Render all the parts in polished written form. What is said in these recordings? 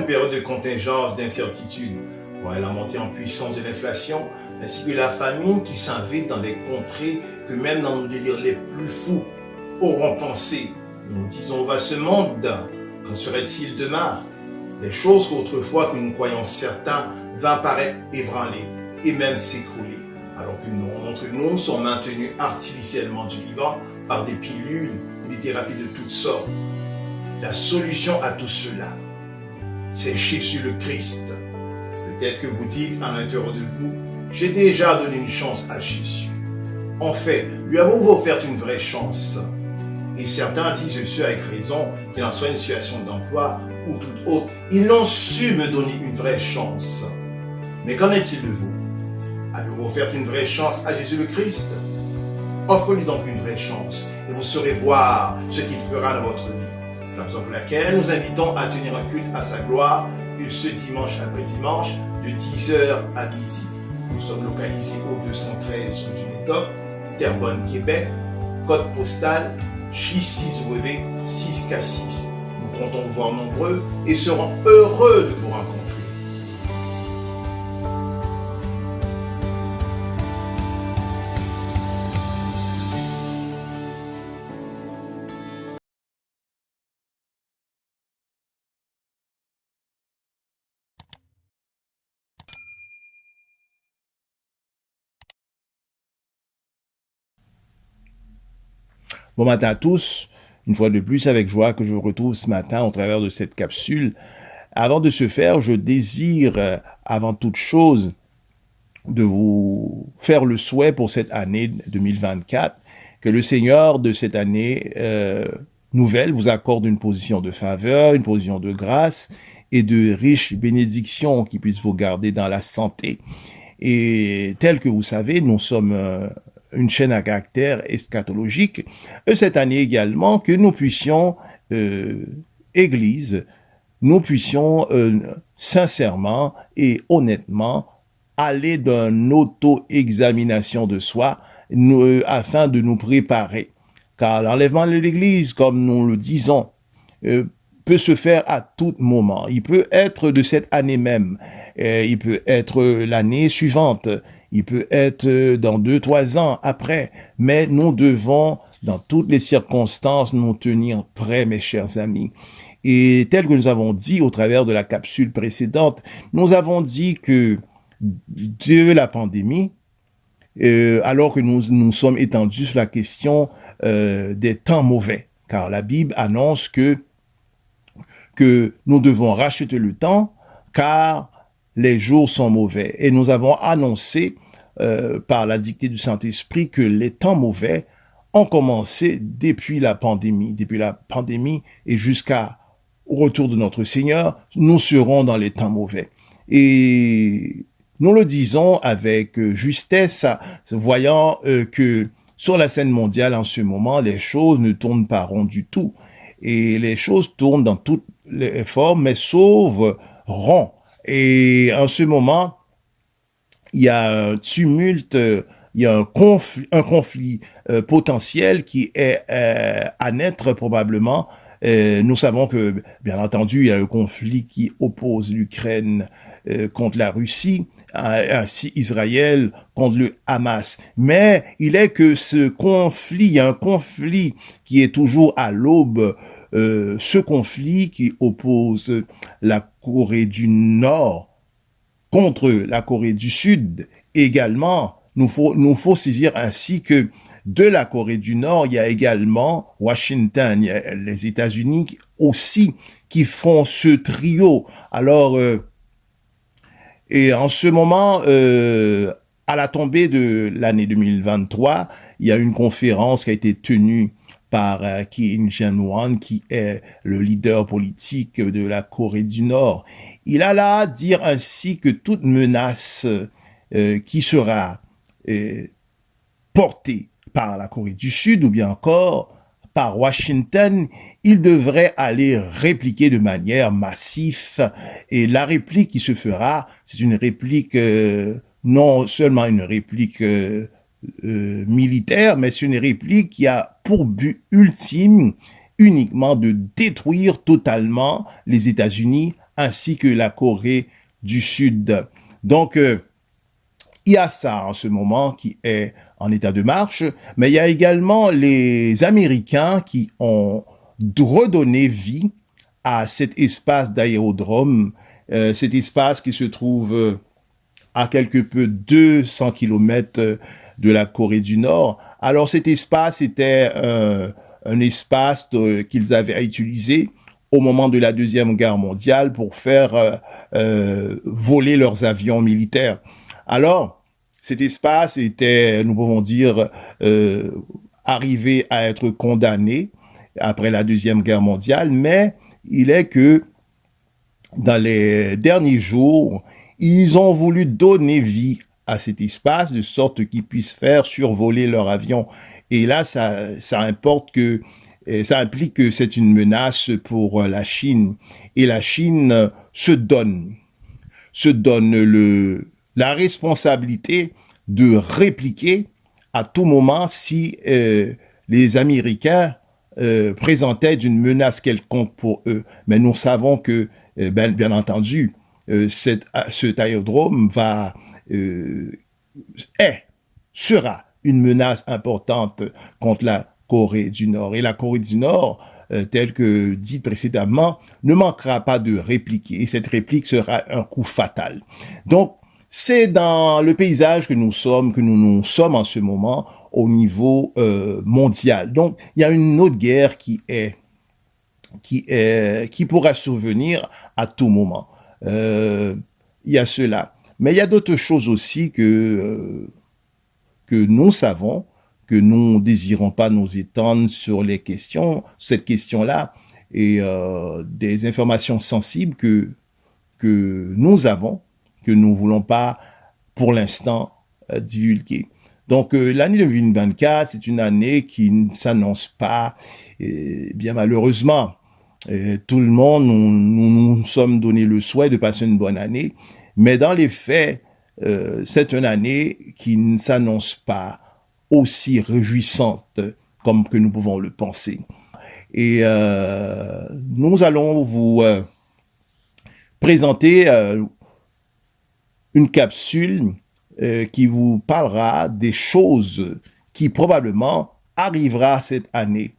une période de contingence, d'incertitude. Ouais, la montée en puissance de l'inflation, ainsi que la famine qui s'invite dans des contrées que même dans nos délires les plus fous auront pensé. Nous disons, va ce monde, qu'en serait-il demain? Les choses qu'autrefois que nous croyons certains va paraître ébranlées et même s'écrouler, alors que nous, d'entre nous sont maintenus artificiellement du vivant par des pilules ou des thérapies de toutes sortes. La solution à tout cela, c'est Jésus le Christ. Peut-être que vous dites à l'intérieur de vous, j'ai déjà donné une chance à Jésus. En fait, lui avons-vous offert une vraie chance? Et certains disent ceux avec raison, qu'il en soit une situation d'emploi ou toute autre, ils n'ont su me donner une vraie chance. Mais qu'en est-il de vous? Avez-vous offert une vraie chance à Jésus le Christ? Offre-lui donc une vraie chance et vous saurez voir ce qu'il fera dans votre vie. C'est la raison pour laquelle nous invitons à tenir un culte à sa gloire et ce dimanche après dimanche de 10h à midi. Nous sommes localisés au 213 rue du Médoc, Terrebonne, Québec, code postal J6W6K6. Nous comptons vous voir nombreux et serons heureux de vous rencontrer. Bon matin à tous, une fois de plus avec joie que je vous retrouve ce matin au travers de cette capsule. Avant de ce faire, je désire avant toute chose de vous faire le souhait pour cette année 2024, que le Seigneur de cette année nouvelle vous accorde une position de faveur, une position de grâce et de riches bénédictions qui puissent vous garder dans la santé. Et tel que vous savez, nous sommes une chaîne à caractère eschatologique, cette année également, que nous puissions, Église, nous puissions sincèrement et honnêtement aller d'une auto-examination de soi afin de nous préparer. Car l'enlèvement de l'Église, comme nous le disons, peut se faire à tout moment. Il peut être de cette année même, il peut être l'année suivante, il peut être dans 2-3 ans après, mais nous devons, dans toutes les circonstances, nous tenir prêts, mes chers amis. Et tel que nous avons dit au travers de la capsule précédente, nous avons dit que de la pandémie, alors que nous sommes étendus sur la question des temps mauvais, car la Bible annonce que nous devons racheter le temps, car les jours sont mauvais. Et nous avons annoncé par la dictée du Saint-Esprit que les temps mauvais ont commencé depuis la pandémie et jusqu'au retour de notre Seigneur, nous serons dans les temps mauvais. Et nous le disons avec justesse, voyant que sur la scène mondiale en ce moment, les choses ne tournent pas rond du tout. Et les choses tournent dans toutes les formes, mais sauf rond. Et en ce moment, il y a un tumulte, il y a un conflit potentiel qui est à naître probablement. Nous savons que, bien entendu, il y a un conflit qui oppose l'Ukraine contre la Russie, ainsi Israël contre le Hamas. Mais il est que ce conflit, il y a un conflit qui est toujours à l'aube, ce conflit qui oppose la Corée du Nord contre la Corée du Sud également. Nous faut saisir ainsi que de la Corée du Nord, il y a également Washington, il y a les États-Unis aussi qui font ce trio. Alors, et en ce moment, à la tombée de l'année 2023, il y a une conférence qui a été tenue par Kim Jong-un, qui est le leader politique de la Corée du Nord. Il a là à dire ainsi que toute menace qui sera portée par la Corée du Sud ou bien encore par Washington, il devrait aller répliquer de manière massive. Et la réplique qui se fera, c'est une réplique, non seulement une réplique militaire, mais c'est une réplique qui a pour but ultime uniquement de détruire totalement les États-Unis ainsi que la Corée du Sud. Donc, il y a ça en ce moment qui est en état de marche, mais il y a également les Américains qui ont redonné vie à cet espace d'aérodrome, cet espace qui se trouve à quelque peu 200 kilomètres de la Corée du Nord. Alors cet espace était un espace qu'ils avaient à utiliser au moment de la Deuxième Guerre mondiale pour faire voler leurs avions militaires. Alors, cet espace était, nous pouvons dire, arrivé à être condamné après la Deuxième Guerre mondiale, mais il est que dans les derniers jours, ils ont voulu donner vie à cet espace de sorte qu'ils puissent faire survoler leur avion. Et là, ça implique que c'est une menace pour la Chine. Et la Chine se donne la responsabilité de répliquer à tout moment si les Américains présentaient une menace quelconque pour eux. Mais nous savons que, bien entendu, cet aérodrome sera une menace importante contre la Corée du Nord. Et la Corée du Nord, telle que dit précédemment, ne manquera pas de répliquer. Et cette réplique sera un coup fatal. Donc, c'est dans le paysage que nous sommes en ce moment au niveau mondial. Donc, il y a une autre guerre qui pourra survenir à tout moment. Il y a cela. Mais il y a d'autres choses aussi que nous savons, que nous ne désirons pas nous étendre sur cette question-là, et des informations sensibles que nous avons, que nous voulons pas, pour l'instant, divulguer. Donc, l'année 2024, c'est une année qui ne s'annonce pas, bien malheureusement. Tout le monde, nous sommes donné le souhait de passer une bonne année, mais dans les faits, c'est une année qui ne s'annonce pas aussi réjouissante comme que nous pouvons le penser. Et nous allons vous présenter une capsule qui vous parlera des choses qui probablement arrivera cette année.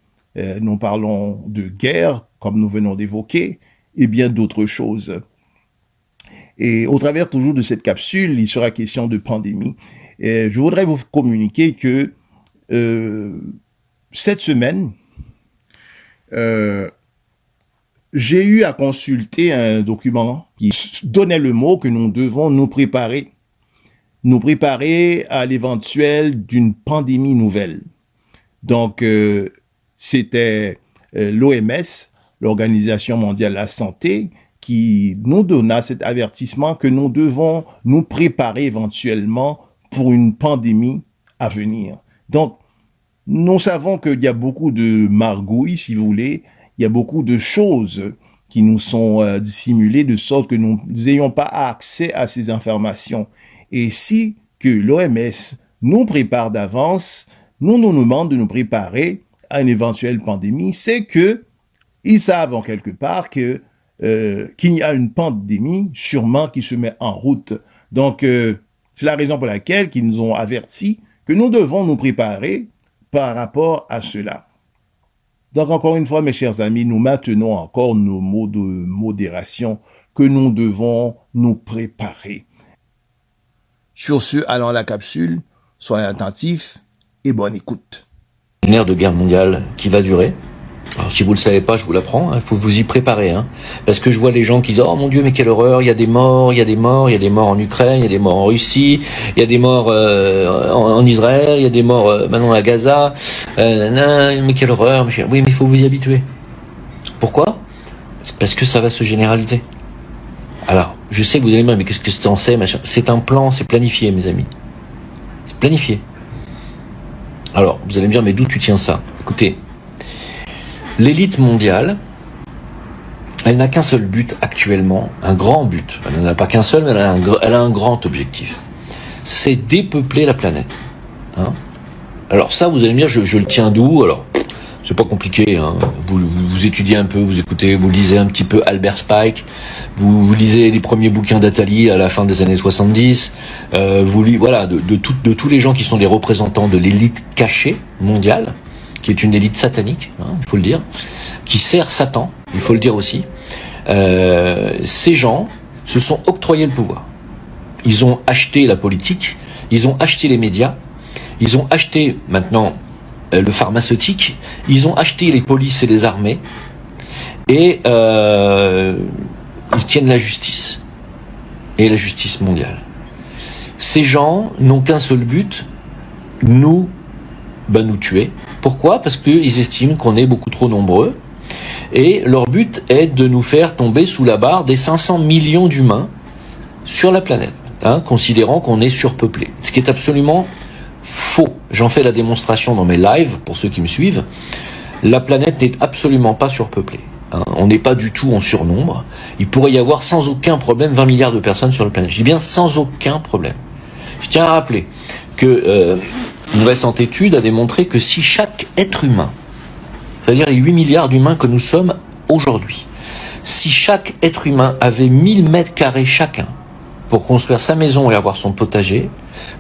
Nous parlons de guerre, comme nous venons d'évoquer, et bien d'autres choses. Et au travers toujours de cette capsule, il sera question de pandémie. Et je voudrais vous communiquer que cette semaine, j'ai eu à consulter un document qui donnait le mot que nous devons nous préparer à l'éventuel d'une pandémie nouvelle. Donc, c'était l'OMS, l'Organisation mondiale de la santé, qui nous donna cet avertissement que nous devons nous préparer éventuellement pour une pandémie à venir. Donc, nous savons qu'il y a beaucoup de margouilles, si vous voulez, il y a beaucoup de choses qui nous sont dissimulées de sorte que nous n'ayons pas accès à ces informations. Et si que l'OMS nous prépare d'avance, nous demandons de nous préparer à une éventuelle pandémie, c'est que ils savent en quelque part que qu'il y a une pandémie sûrement qui se met en route. Donc, c'est la raison pour laquelle ils nous ont averti que nous devons nous préparer par rapport à cela. Donc, encore une fois, mes chers amis, nous maintenons encore nos mots de modération que nous devons nous préparer. Sur ce, allons à la capsule, soyez attentifs et bonne écoute. Une ère de guerre mondiale qui va durer. Alors, si vous le savez pas, je vous l'apprends, il faut vous y préparer, parce que je vois les gens qui disent « Oh mon Dieu, mais quelle horreur, il y a des morts en Ukraine, il y a des morts en Russie, il y a des morts en Israël, il y a des morts maintenant à Gaza, mais quelle horreur !» Oui, mais il faut vous y habituer. Pourquoi ? C'est parce que ça va se généraliser. Alors, je sais que vous allez me dire « Mais qu'est-ce que c'est en sait, machin ?» C'est un plan, c'est planifié, mes amis. C'est planifié. Alors, vous allez me dire « Mais d'où tu tiens ça ?» Écoutez, l'élite mondiale, elle n'a qu'un seul but actuellement, un grand but. Elle n'en a pas qu'un seul, mais elle a un grand objectif. C'est dépeupler la planète. Alors ça, vous allez me dire, je le tiens d'où ? Alors, C'est pas compliqué, hein. Vous étudiez un peu, vous écoutez, vous lisez un petit peu Albert Spike, vous lisez les premiers bouquins d'Attali à la fin des années 70, voilà, de tous les gens qui sont des représentants de l'élite cachée mondiale, qui est une élite satanique, hein, il faut le dire, qui sert Satan, il faut le dire aussi. Ces gens se sont octroyés le pouvoir. Ils ont acheté la politique, ils ont acheté les médias, ils ont acheté maintenant le pharmaceutique, ils ont acheté les polices et les armées, et ils tiennent la justice, et la justice mondiale. Ces gens n'ont qu'un seul but, nous tuer. Pourquoi ? Parce qu'ils estiment qu'on est beaucoup trop nombreux, et leur but est de nous faire tomber sous la barre des 500 millions d'humains sur la planète, hein, considérant qu'on est surpeuplé. Ce qui est absolument faux. J'en fais la démonstration dans mes lives, pour ceux qui me suivent. La planète n'est absolument pas surpeuplée. Hein. On n'est pas du tout en surnombre. Il pourrait y avoir sans aucun problème 20 milliards de personnes sur la planète. Je dis bien sans aucun problème. Je tiens à rappeler que une récente étude a démontré que si chaque être humain, c'est-à-dire les 8 milliards d'humains que nous sommes aujourd'hui, si chaque être humain avait 1000 mètres carrés chacun pour construire sa maison et avoir son potager,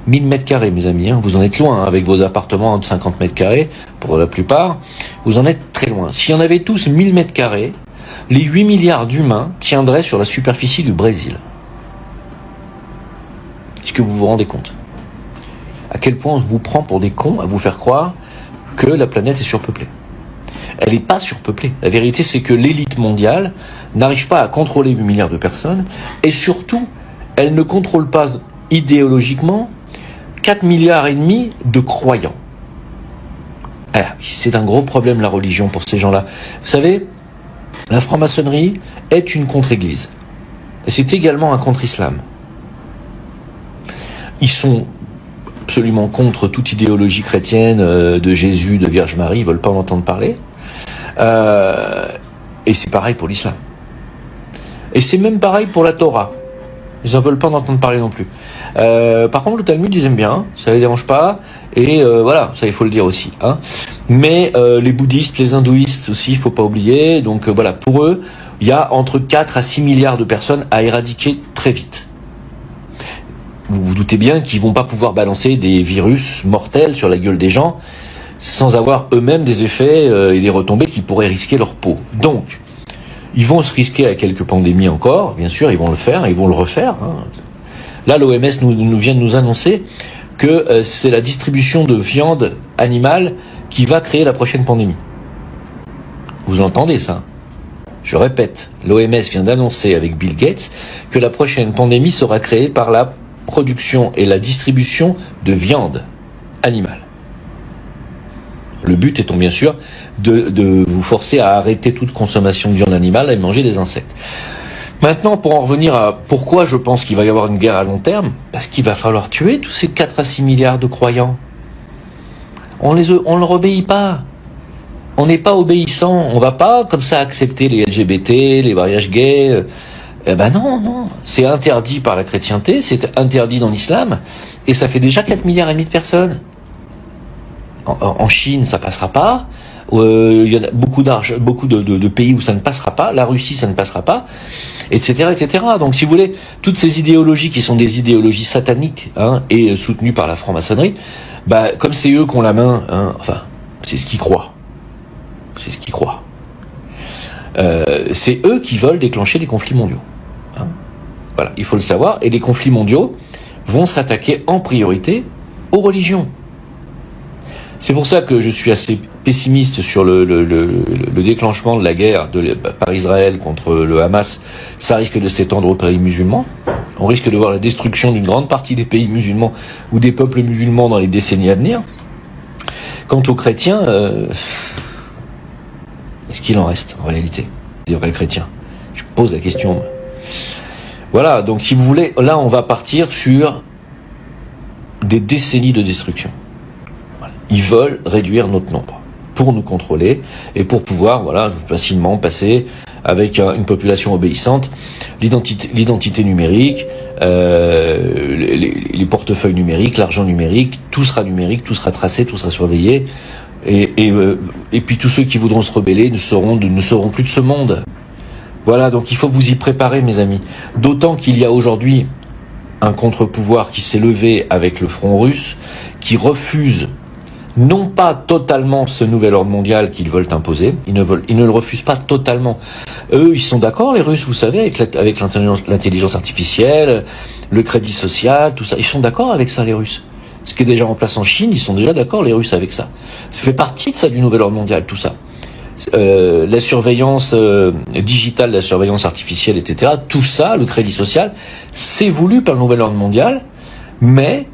1000 mètres carrés, mes amis, hein, vous en êtes loin, hein, avec vos appartements de 50 mètres carrés, pour la plupart, vous en êtes très loin. Si on avait tous 1000 mètres carrés, les 8 milliards d'humains tiendraient sur la superficie du Brésil. Est-ce que vous vous rendez compte ? À quel point on vous prend pour des cons à vous faire croire que la planète est surpeuplée ? Elle n'est pas surpeuplée. La vérité, c'est que l'élite mondiale n'arrive pas à contrôler 8 milliards de personnes, et surtout, elle ne contrôle pas idéologiquement 4 milliards et demi de croyants. Alors, c'est un gros problème, la religion, pour ces gens-là. Vous savez, la franc-maçonnerie est une contre-église. Et c'est également un contre-islam. Ils sont absolument contre toute idéologie chrétienne, de Jésus, de Vierge Marie, ils veulent pas en entendre parler. Et c'est pareil pour l'islam. Et c'est même pareil pour la Torah. Ils n'en veulent pas en entendre parler non plus. Par contre, le Talmud, ils aiment bien, ça les dérange pas, et voilà, ça il faut le dire aussi. Hein. Mais les bouddhistes, les hindouistes aussi, il faut pas oublier. Donc voilà, pour eux, il y a entre 4 à 6 milliards de personnes à éradiquer très vite. Vous vous doutez bien qu'ils vont pas pouvoir balancer des virus mortels sur la gueule des gens sans avoir eux-mêmes des effets et des retombées qui pourraient risquer leur peau. Donc, ils vont se risquer à quelques pandémies encore, bien sûr, ils vont le faire, ils vont le refaire. Hein. Là, l'OMS nous vient de nous annoncer que c'est la distribution de viande animale qui va créer la prochaine pandémie. Vous entendez ça ? Je répète, l'OMS vient d'annoncer avec Bill Gates que la prochaine pandémie sera créée par la production et la distribution de viande animale. Le but étant bien sûr de vous forcer à arrêter toute consommation de viande animale et manger des insectes. Maintenant, pour en revenir à pourquoi je pense qu'il va y avoir une guerre à long terme, parce qu'il va falloir tuer tous ces 4 à 6 milliards de croyants. On leur obéit pas. On n'est pas obéissant. On va pas comme ça accepter les LGBT, les mariages gays. Non. C'est interdit par la chrétienté, c'est interdit dans l'islam, et ça fait déjà 4 milliards et demi de personnes. En Chine, ça passera pas. Il y a beaucoup de pays où ça ne passera pas. La Russie, ça ne passera pas, etc., etc. Donc, si vous voulez, toutes ces idéologies qui sont des idéologies sataniques, hein, et soutenues par la franc-maçonnerie, comme c'est eux qui ont la main, hein, enfin, c'est ce qu'ils croient. C'est ce qu'ils croient. C'est eux qui veulent déclencher les conflits mondiaux. Hein. Voilà, il faut le savoir. Et les conflits mondiaux vont s'attaquer en priorité aux religions. C'est pour ça que je suis assez pessimiste sur le déclenchement de la guerre par Israël contre le Hamas. Ça risque de s'étendre aux pays musulmans. On risque de voir la destruction d'une grande partie des pays musulmans ou des peuples musulmans dans les décennies à venir. Quant aux chrétiens, est-ce qu'il en reste en réalité des vrais chrétiens ? Je pose la question. Voilà, donc si vous voulez, là on va partir sur des décennies de destruction. Ils veulent réduire notre nombre pour nous contrôler et pour pouvoir, facilement passer avec une population obéissante, l'identité numérique, les portefeuilles numériques, l'argent numérique, tout sera tracé, tout sera surveillé. Et puis tous ceux qui voudront se rebeller ne seront plus de ce monde. Voilà, donc il faut vous y préparer, mes amis. D'autant qu'il y a aujourd'hui un contre-pouvoir qui s'est levé avec le front russe, qui refuse non pas totalement ce nouvel ordre mondial qu'ils veulent imposer, ils ne le refusent pas totalement. Eux, ils sont d'accord, les Russes, vous savez, avec l'intelligence artificielle, le crédit social, tout ça. Ils sont d'accord avec ça, les Russes. Ce qui est déjà en place en Chine, ils sont déjà d'accord, les Russes, avec ça. Ça fait partie de ça, du nouvel ordre mondial, tout ça. La surveillance digitale, la surveillance artificielle, etc. Tout ça, le crédit social, c'est voulu par le nouvel ordre mondial, mais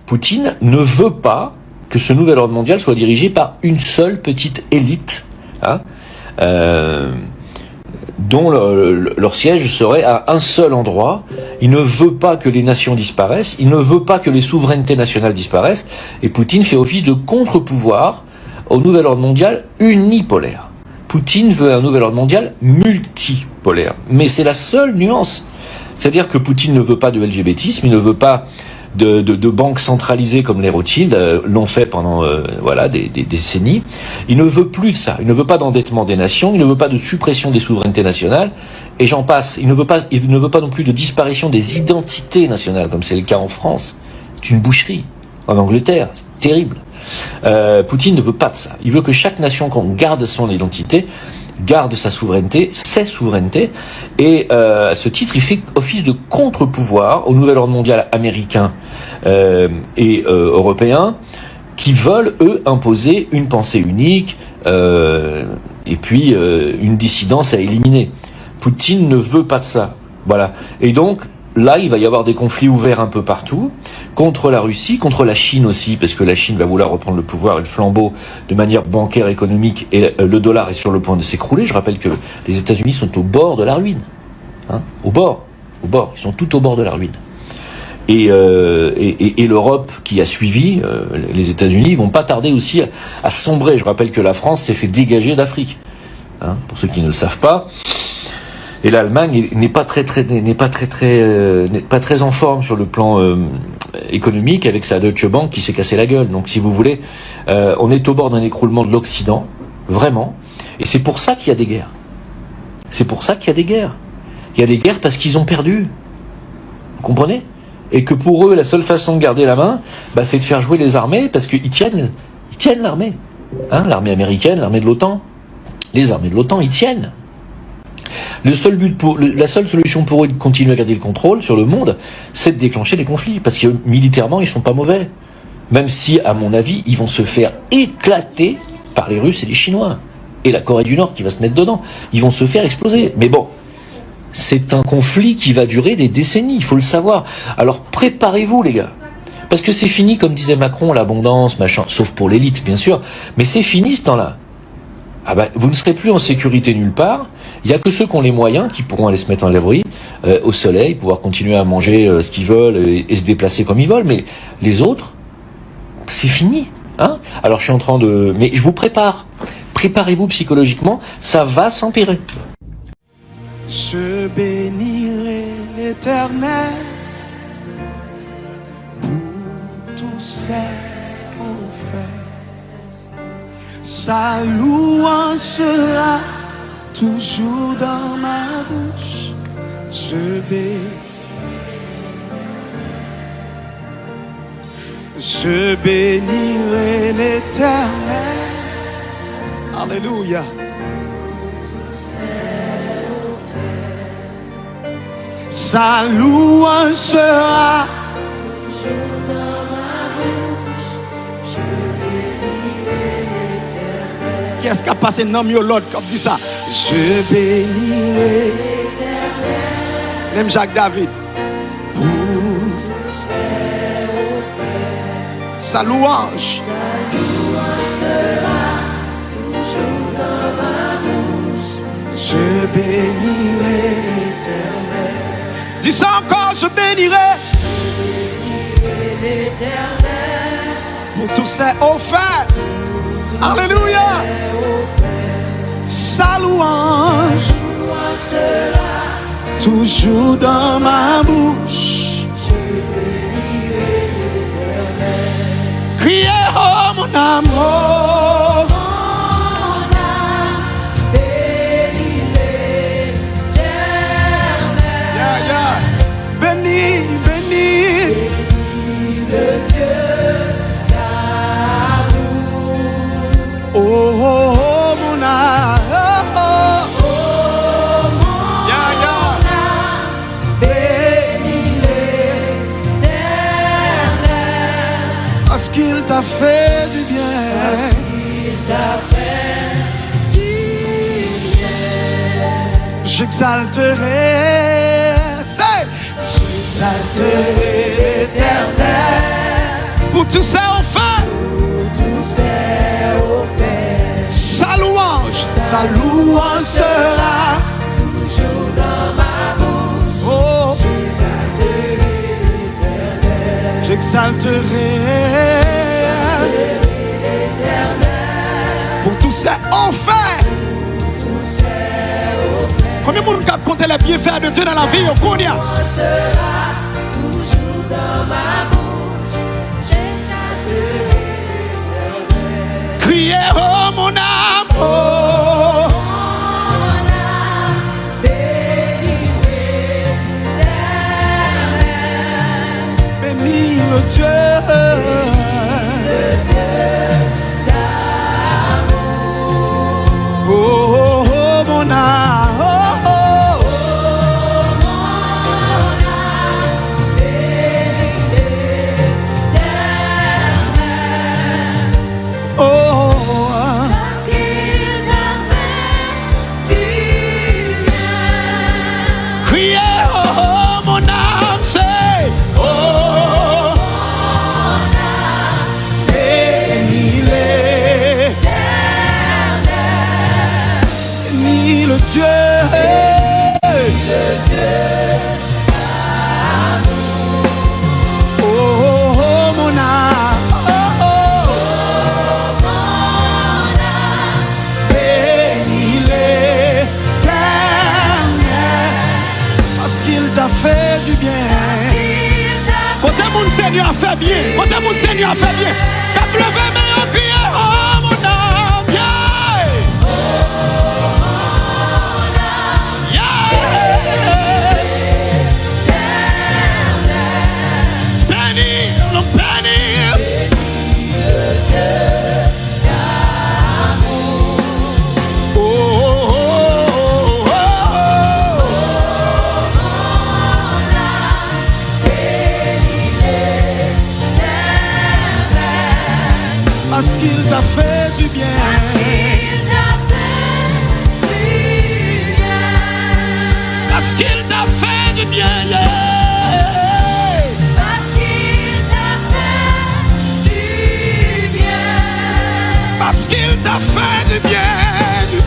Poutine ne veut pas que ce nouvel ordre mondial soit dirigé par une seule petite élite, hein, dont leur siège serait à un seul endroit. Il ne veut pas que les nations disparaissent, il ne veut pas que les souverainetés nationales disparaissent, et Poutine fait office de contre-pouvoir au nouvel ordre mondial unipolaire. Poutine veut un nouvel ordre mondial multipolaire. Mais c'est la seule nuance. C'est-à-dire que Poutine ne veut pas de LGBTisme, il ne veut pas de banques centralisées comme les Rothschild l'ont fait pendant des décennies. Il ne veut plus de ça. Il ne veut pas d'endettement des nations, il ne veut pas de suppression des souverainetés nationales, et j'en passe. Il ne veut pas non plus de disparition des identités nationales, comme c'est le cas en France. C'est une boucherie. En Angleterre, c'est terrible. Poutine ne veut pas de ça. Il veut que chaque nation garde son identité, garde sa souveraineté, ses souverainetés, et à ce titre, il fait office de contre-pouvoir au nouvel ordre mondial américain et européen, qui veulent, eux, imposer une pensée unique et puis une dissidence à éliminer. Poutine ne veut pas de ça. Voilà. Et donc, là, il va y avoir des conflits ouverts un peu partout, contre la Russie, contre la Chine aussi, parce que la Chine va vouloir reprendre le pouvoir et le flambeau de manière bancaire, économique, et le dollar est sur le point de s'écrouler. Je rappelle que les États-Unis sont au bord de la ruine. Hein, au bord. Ils sont tout au bord de la ruine. Et l'Europe qui a suivi, les États-Unis, vont pas tarder aussi à sombrer. Je rappelle que la France s'est fait dégager d'Afrique. Hein, pour ceux qui ne le savent pas. Et l'Allemagne n'est pas très en forme sur le plan économique, avec sa Deutsche Bank qui s'est cassé la gueule. Donc, si vous voulez, on est au bord d'un écroulement de l'Occident, vraiment. Et c'est pour ça qu'il y a des guerres. Il y a des guerres parce qu'ils ont perdu. Vous comprenez ? Et que pour eux, la seule façon de garder la main, c'est de faire jouer les armées, parce qu'ils tiennent l'armée. Hein, l'armée américaine, l'armée de l'OTAN. Les armées de l'OTAN, ils tiennent. La seule solution pour eux de continuer à garder le contrôle sur le monde, c'est de déclencher des conflits, parce que militairement, ils sont pas mauvais. Même si, à mon avis, ils vont se faire éclater par les Russes et les Chinois. Et la Corée du Nord qui va se mettre dedans. Ils vont se faire exploser. Mais bon, c'est un conflit qui va durer des décennies, il faut le savoir. Alors préparez-vous, les gars. Parce que c'est fini, comme disait Macron, l'abondance, machin, sauf pour l'élite, bien sûr. Mais c'est fini ce temps-là. Vous ne serez plus en sécurité nulle part. Il n'y a que ceux qui ont les moyens qui pourront aller se mettre en l'abri, au soleil, pouvoir continuer à manger ce qu'ils veulent et se déplacer comme ils veulent. Mais les autres, c'est fini. Hein ? Alors je suis en train de... Mais je vous prépare. Préparez-vous psychologiquement, ça va s'empirer. Je bénirai l'Éternel pour tous ses bienfaits. Sa louange sera toujours dans ma bouche. Je bénirai l'Éternel. Alléluia. Sa louange sera toujours dans ma bouche. Je bénirai l'Éternel. Qui est-ce qui a passé nom mieux l'autre comme dit ça? Je bénirai l'Éternel. Même Jacques David. Pour tous ses bienfaits. Sa louange sera toujours dans ma bouche. Je bénirai l'Éternel. Dis ça encore, je bénirai l'Éternel pour tous ses offerts. Alléluia. Sa louange sera toujours dans ma bouche. Je bénirai l'Éternel. Criez, oh mon amour. qu'il t'a fait du bien. Parce qu'il t'a fait du bien. J'exalterai, j'exalterai l'Éternel. Pour tous ces hauts faits, sa louange sera toujours dans ma bouche. Oh, j'exalterai l'Éternel. pour tous ces hauts faits. Combien de monde compte les bienfaits de Dieu dans la vie? Sera toujours dans ma bouche. J'exalterai l'Éternel. Criez, oh mon âme, oh. Mon âme bénit l'Éternel. Bénis le Dieu. Le Dieu d'amour. Oh, oh, oh, mon âme, oh, oh, oh. Mon âme bénit l'Éternel. Oh, oh, Parce qu'il t'a fait du bien. criez, oh, oh, mon âme, c'est oh, bénis l'Éternel, bénis le Dieu, oh, oh, oh, mon âme, oh, oh, bénis l'Éternel, parce qu'il t'a fait du bien. Quand mon Seigneur a fait bien, quand mon Seigneur a fait bien, t'as pleuvé mais on crié, oh mon âme, yeah, yeah, bénis, le bénis, oh, oh, oh, oh, parce qu'il t'a fait du bien. Parce qu'il t'a fait du bien, yeah. Parce qu'il t'a fait du bien. Parce qu'il t'a fait du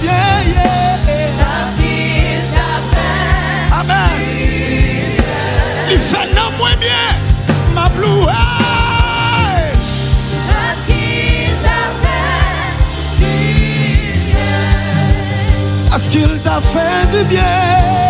bien, yeah. Parce qu'il t'a fait Amen. du bien. Il fait non moins bien, ma blue. Parce qu'il t'a fait du bien. Parce qu'il t'a fait du bien.